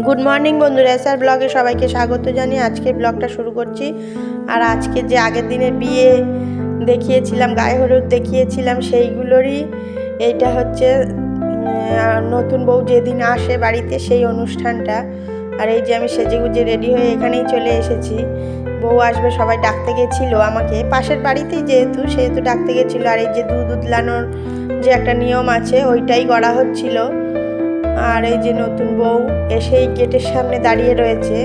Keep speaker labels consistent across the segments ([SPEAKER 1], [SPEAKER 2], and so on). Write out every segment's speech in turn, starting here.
[SPEAKER 1] Good morning বন্ধুরা, SR ব্লগে সবাইকে স্বাগত জানিয়ে আজকের ব্লগটা শুরু করছি। আর আজকে যে আগের দিনের বিয়ে দেখিয়েছিলাম, গায়ে হলুদ দেখিয়েছিলাম, সেইগুলোরই এইটা হচ্ছে নতুন বউ যেদিন আসে বাড়িতে সেই অনুষ্ঠানটা। আর এই যে আমি সেজেগুজে রেডি হয়ে এখানেই চলে এসেছি। বউ আসবে সবাই ডাকতে গেছিলো আমাকে, পাশের বাড়িতেই সেহেতু ডাকতে গেছিলো। আর এই যে দুধ উতলানোর যে একটা নিয়ম আছে ওইটাই করা হচ্ছিল। আর এই যে নতুন বউ এসেই গেটের সামনে দাঁড়িয়ে রয়েছে।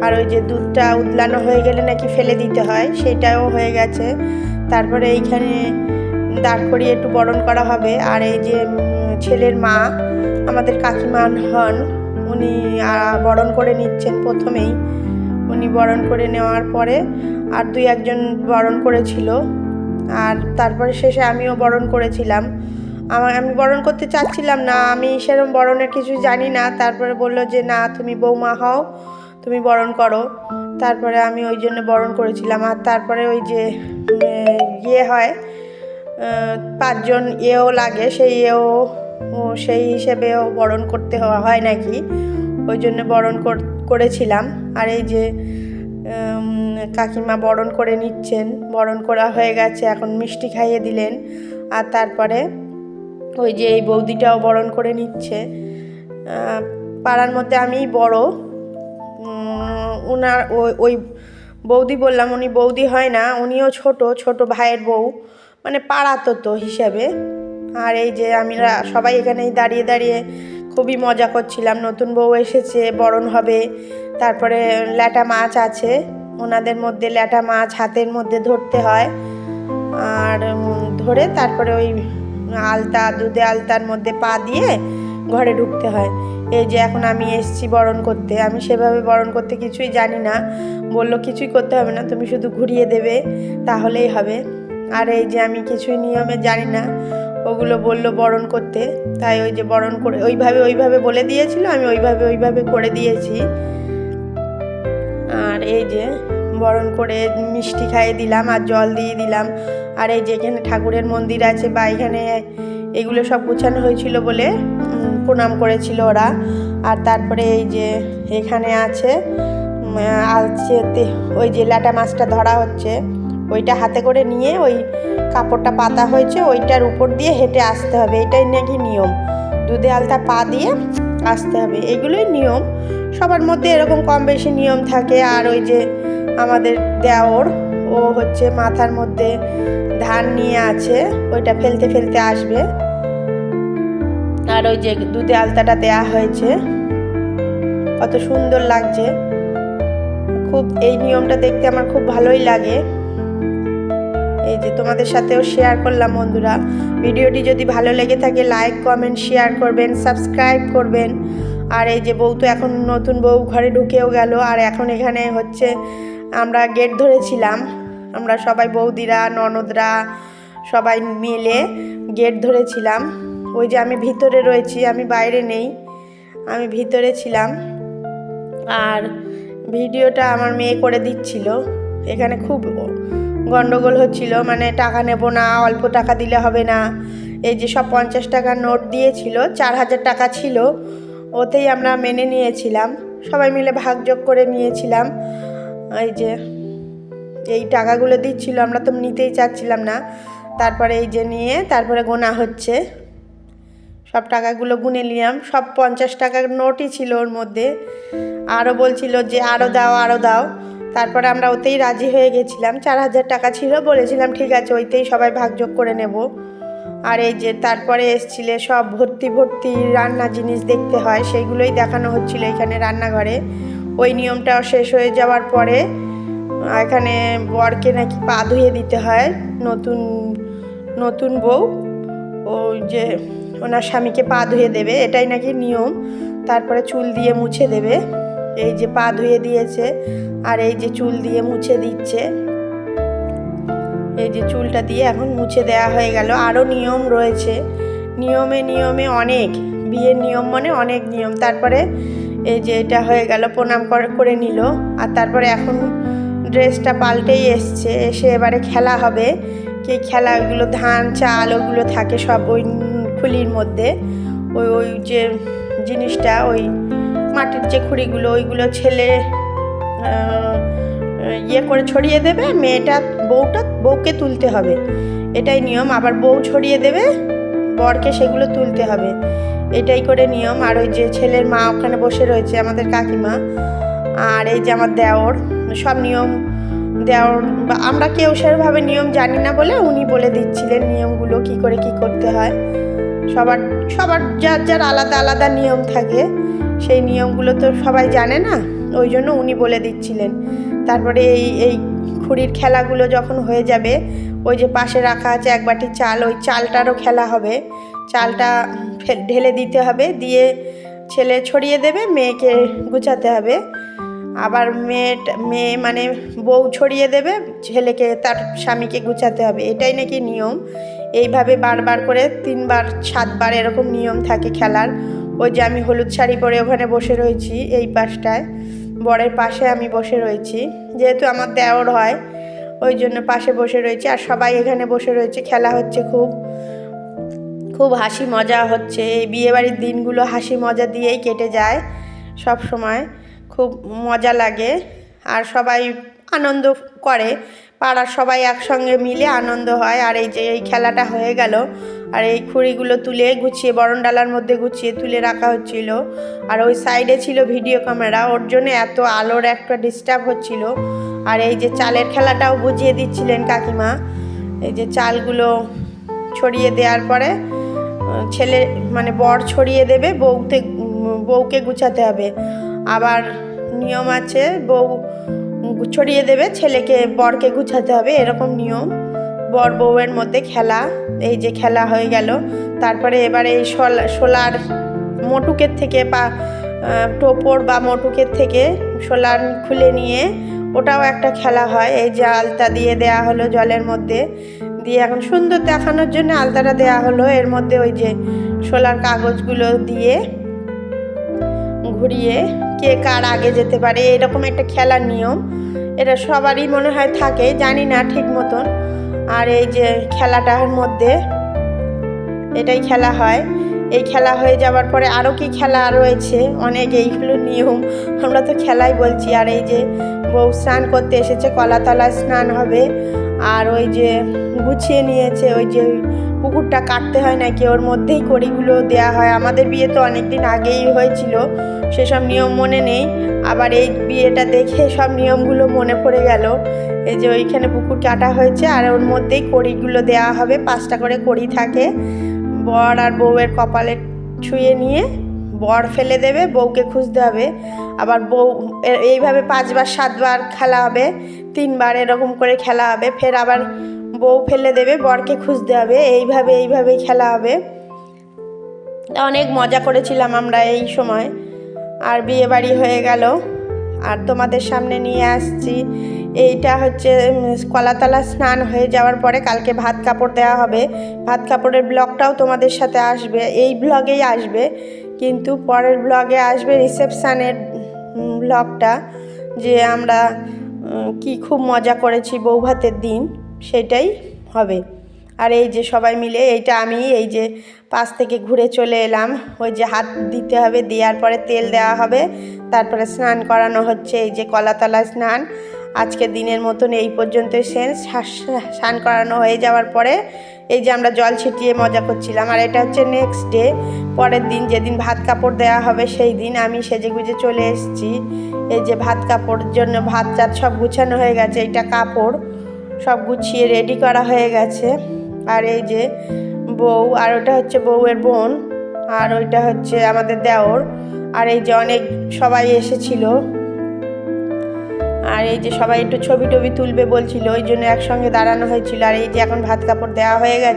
[SPEAKER 1] আর ওই যে দুধটা উতলানো হয়ে গেলে নাকি ফেলে দিতে হয়, সেটাও হয়ে গেছে। তারপরে এইখানে দাঁড় করিয়ে একটু বরণ করা হবে। আর এই যে ছেলের মা, আমাদের কাকিমা হন, উনি বরণ করে নিচ্ছেন। প্রথমেই উনি বরণ করে নেওয়ার পরে আর দুই একজন বরণ করেছিল। আর তারপরে শেষে আমিও বরণ করেছিলাম। আমি বরণ করতে চাচ্ছিলাম না, আমি সেরকম বরণের কিছু জানি না। তারপরে বললো যে না, তুমি বৌমা হও, তুমি বরণ করো। তারপরে আমি ওই জন্য বরণ করেছিলাম। আর তারপরে ওই যে ইয়ে হয়, 5 জন লাগে, সেই হিসেবেও বরণ করতে হয় নাকি, ওই জন্য বরণ করেছিলাম। আর এই যে কাকিমা বরণ করে নিচ্ছেন, বরণ করা হয়ে গেছে, এখন মিষ্টি খাইয়ে দিলেন। আর তারপরে ওই যে এই বৌদিটাও বরণ করে নিচ্ছে। পাড়ার মধ্যে আমিই বড়। ওনার ওই বৌদি বললাম, উনি বৌদি হয় না, উনিও ছোট ভাইয়ের বউ, মানে পাড়াতো হিসেবে। আর এই যে আমরা সবাই এখানেই দাঁড়িয়ে দাঁড়িয়ে খুবই মজা করছিলাম। নতুন বউ এসেছে, বরণ হবে। তারপরে ল্যাটা মাছ আছে, ওনাদের মধ্যে ল্যাটা মাছ হাতের মধ্যে ধরতে হয়। আর ধরে তারপরে ওই দুধে আলতার মধ্যে পা দিয়ে ঘরে ঢুকতে হয়। এই যে এখন আমি এসছি বরণ করতে, আমি সেভাবে বরণ করতে কিছুই জানি না। বললো কিছুই করতে হবে না, তুমি শুধু ঘুরিয়ে দেবে তাহলেই হবে। আর এই যে আমি কিছুই নিয়মে জানি না, ওগুলো বললো বরণ করতে, তাই ওই যে বরণ করে ওইভাবে বলে দিয়েছিল, আমি ওইভাবে করে দিয়েছি। আর এই যে বরণ করে মিষ্টি খাইয়ে দিলাম আর জল দিয়ে দিলাম। আর এই যে এখানে ঠাকুরের মন্দির আছে, বা এখানে এগুলো সব গুছানো হয়েছিল বলে প্রণাম করেছিল ওরা। আর তারপরে এই যে এখানে আছে ওই যে ল্যাটা মাছটা ধরা হচ্ছে, ওইটা হাতে করে নিয়ে ওই কাপড়টা পাতা হয়েছে ওইটার উপর দিয়ে হেঁটে আসতে হবে, এটাই নাকি নিয়ম। দুধে আলতা পা দিয়ে আসতে হবে, এগুলোই নিয়ম। সবার মধ্যে এরকম কম বেশি নিয়ম থাকে। আর ওই যে আমাদের দেওর, ও হচ্ছে মাথার মধ্যে ধান নিয়ে আছে, ওইটা ফেলতে আসবে। আর ওই যে দুধে আলতাটা দেয়া হয়েছে, কত সুন্দর লাগছে। খুব এই নিয়মটা দেখতে আমার খুব ভালোই লাগে। এই যে তোমাদের সাথেও শেয়ার করলাম বন্ধুরা। ভিডিওটি যদি ভালো লেগে থাকে লাইক কমেন্ট শেয়ার করবেন, সাবস্ক্রাইব করবেন। আর এই যে বউ তো এখন নতুন বউ ঘরে ঢুকেও গেল। আর এখন এখানে হচ্ছে আমরা গেট ধরেছিলাম, আমরা সবাই বৌদিরা ননদরা সবাই মিলে গেট ধরেছিলাম। ওই যে আমি ভিতরে রয়েছি, আমি বাইরে নেই, আমি ভিতরে ছিলাম। আর ভিডিওটা আমার মেয়ে করে দিচ্ছিল। এখানে খুব গন্ডগোল হচ্ছিল, মানে টাকা নেব না, অল্প টাকা দিলে হবে না। এই যে সব 50 টাকার নোট দিয়েছিল, 4000 টাকা ছিল, ওতেই আমরা মেনে নিয়েছিলাম, সবাই মিলে ভাগযোগ করে নিয়েছিলাম। এই যে এই টাকাগুলো দিচ্ছিল, আমরা তো নিতেই চাচ্ছিলাম না। তারপরে এই যে নিয়ে তারপরে গোনা হচ্ছে, সব টাকাগুলো গুনে নিলাম, সব 50 টাকার নোটই ছিল ওর মধ্যে। আরও বলছিল যে আরও দাও। তারপরে আমরা ওতেই রাজি হয়ে গেছিলাম, 4000 টাকা ছিল, বলেছিলাম ঠিক আছে ওইতেই সবাই ভাগযোগ করে নেব। আর এই যে তারপরে এসছিলে সব ভর্তি রান্না জিনিস দেখতে হয়, সেইগুলোই দেখানো হচ্ছিল এখানে রান্নাঘরে। ওই নিয়মটাও শেষ হয়ে যাওয়ার পরে এখানে বরকে নাকি পা ধুয়ে দিতে হয়, নতুন বউ ওই যে ওনার স্বামীকে পা ধুয়ে দেবে, এটাই নাকি নিয়ম। তারপরে চুল দিয়ে মুছে দেবে। এই যে পা ধুয়ে দিয়েছে, আর এই যে চুল দিয়ে মুছে দিচ্ছে। এই যে চুলটা দিয়ে এখন মুছে দেওয়া হয়ে গেল। আরও নিয়ম রয়েছে, নিয়মে অনেক, বিয়ের নিয়ম মানে অনেক নিয়ম। তারপরে এই যে এটা হয়ে গেল, প্রণাম করে নিল। আর তারপরে এখন ড্রেসটা পাল্টেই এসে এবারে খেলা হবে। কি খেলা, ওইগুলো ধান চাল ওগুলো থাকে সব ওই খুলির মধ্যে, ওই যে জিনিসটা ওই মাটির যে খুঁড়িগুলো ওইগুলো ছেলে ইয়ে করে ছড়িয়ে দেবে, বউকে তুলতে হবে, এটাই নিয়ম। আবার বউ ছড়িয়ে দেবে, বরকে সেগুলো তুলতে হবে, এটাই করে নিয়ম। আর ওই যে ছেলের মা ওখানে বসে রয়েছে, আমাদের কাকিমা, আর এই যে আমার দেওর, সব নিয়ম দেওর, আমরা কেউ সেভাবে নিয়ম জানি না বলে উনি বলে দিচ্ছিলেন নিয়মগুলো কি করে কি করতে হয়। সবার যার যার আলাদা আলাদা নিয়ম থাকে, সেই নিয়মগুলো তো সবাই জানে না, ওই জন্য উনি বলে দিচ্ছিলেন। তারপরে এই খুঁড়ির খেলাগুলো যখন হয়ে যাবে, ওই যে পাশে রাখা আছে এক বাটি চাল, ওই চালটারও খেলা হবে, চালটা ঢেলে দিতে হবে, দিয়ে ছেলে ছড়িয়ে দেবে, মেয়েকে গুছাতে হবে। আবার মেয়ে মানে বউ ছড়িয়ে দেবে, ছেলেকে তার স্বামীকে গুছাতে হবে, এটাই নাকি নিয়ম। এইভাবে বারবার করে 3বার 7বার এরকম নিয়ম থাকে খেলার। ওই যে আমি হলুদ শাড়ি পরে ওখানে বসে রয়েছি, এই পাশটায় বরের পাশে আমি বসে রয়েছি, যেহেতু আমার দেওর হয় ওই জন্য পাশে বসে রয়েছি। আর সবাই এখানে বসে রয়েছে, খেলা হচ্ছে, খুব হাসি মজা হচ্ছে। এই বিয়েবাড়ির দিনগুলো হাসি মজা দিয়েই কেটে যায় সব সময়, খুব মজা লাগে। আর সবাই আনন্দ করে, পাড়ার সবাই একসঙ্গে মিলে আনন্দ হয়। আর এই যে এই খেলাটা হয়ে গেল, আর এই খুঁড়িগুলো তুলে গুছিয়ে বরণ ডালার মধ্যে গুছিয়ে তুলে রাখা হচ্ছিল। আর ওই সাইডে ছিল ভিডিও ক্যামেরা, ওর জন্য এত আলোর একটা ডিস্টার্ব হচ্ছিল। আর এই যে চালের খেলাটাও বুঝিয়ে দিচ্ছিলেন কাকিমা। এই যে চালগুলো ছড়িয়ে দেওয়ার পরে ছেলে মানে বর ছড়িয়ে দেবে, বউকে গুছাতে হবে। আবার নিয়ম আছে, বউ ছড়িয়ে দেবে, বরকে গুছাতে হবে, এরকম নিয়ম। বর বউয়ের মধ্যে খেলা, এই যে খেলা হয়ে গেল। তারপরে এবারে এই শোলার মোটুকের থেকে বা টোপর বা মোটুকের থেকে শোলার খুলে নিয়ে ওটাও একটা খেলা হয়। এই যে আলতা দিয়ে দেয়া হলো জলের মধ্যে দিয়ে, এখন সুন্দর দেখানোর জন্য আলতাটা দেয়া হলো, এর মধ্যে ওই যে শোলার কাগজগুলো দিয়ে ঘুরিয়ে কে কার আগে যেতে পারে, এরকম একটা খেলার নিয়ম। এটা সবারই মনে হয় থাকে, জানি না ঠিক মতন। আর এই যে খেলাটার মধ্যে এটাই খেলা হয়। এই খেলা হয়ে যাওয়ার পরে আরও কি খেলা রয়েছে অনেক, এইগুলো নিয়ম, আমরা তো খেলাই বলছি। আর এই যে বউ স্নান করতে এসেছে, কলাতলায় স্নান হবে। আর ওই যে গুছিয়ে নিয়েছে, ওই যে পুকুরটা কাটতে হয় নাকি, ওর মধ্যেই কড়িগুলো দেয়া হয়। আমাদের বিয়ে তো অনেক দিন আগেই হয়েছিল, সেসব নিয়ম মনে নেই, আবার এই বিয়েটা দেখে সব নিয়মগুলো মনে পড়ে গেল। এই যে ওইখানে পুকুর কাটা হয়েছে, আর ওর মধ্যেই কড়িগুলো দেওয়া হবে, 5টা করে কড়ি থাকে। বর আর বউয়ের কপালে ছুঁয়ে নিয়ে বর ফেলে দেবে, বউকে খুঁজতে হবে। আবার বউ এইভাবে 5বার 7বার খেলা হবে, 3বার এরকম করে খেলা হবে। ফের আবার বউ ফেলে দেবে, বরকে খুঁজতে হবে, এইভাবেই খেলা হবে। অনেক মজা করেছিলাম আমরা এই সময়। আর বিয়ে বাড়ি হয়ে গেল, আর তোমাদের সামনে নিয়ে আসছি। এইটা হচ্ছে কলাতলা স্নান হয়ে যাওয়ার পরে কালকে ভাত কাপড় দেওয়া হবে। ভাত কাপড়ের ব্লগটাও তোমাদের সাথে আসবে, এই ব্লগেই আসবে, কিন্তু পরের ব্লগে আসবে রিসেপশানের ব্লগটা, যে আমরা কি খুব মজা করেছি বউ ভাতের দিন, সেটাই হবে। আর এই যে সবাই মিলে, এইটা আমি এই যে পাশ থেকে ঘুরে চলে এলাম, ওই যে হাত দিতে হবে, দেওয়ার পরে তেল দেওয়া হবে, তারপরে স্নান করানো হচ্ছে। এই যে কলাতলা স্নান আজকের দিনের মতন এই পর্যন্তই শেষ। স্নান করানো হয়ে যাওয়ার পরে এই যে আমরা জল ছিটিয়ে মজা করছিলাম। আর এটা হচ্ছে নেক্সট ডে, পরের দিন, যেদিন ভাত কাপড় দেওয়া হবে সেই দিন আমি সেজে গুজে চলে এসেছি। এই যে ভাত কাপড়ের জন্য ভাত চাত সব গুছানো হয়ে গেছে, এইটা কাপড় সব গুছিয়ে রেডি করা হয়ে গেছে। আর এই যে বউ, আর ওটা হচ্ছে বউয়ের বোন, আর ওইটা হচ্ছে আমাদের দেওর। আর এই যে অনেক সবাই এসেছিল, আর এই যে সবাই একটু ছবি টবি তুলবে বলছিল, ওই জন্য একসঙ্গে দাঁড়ানো হয়েছিল। আর এই যে এখন ভাত কাপড় দেওয়া হয়ে গেছে।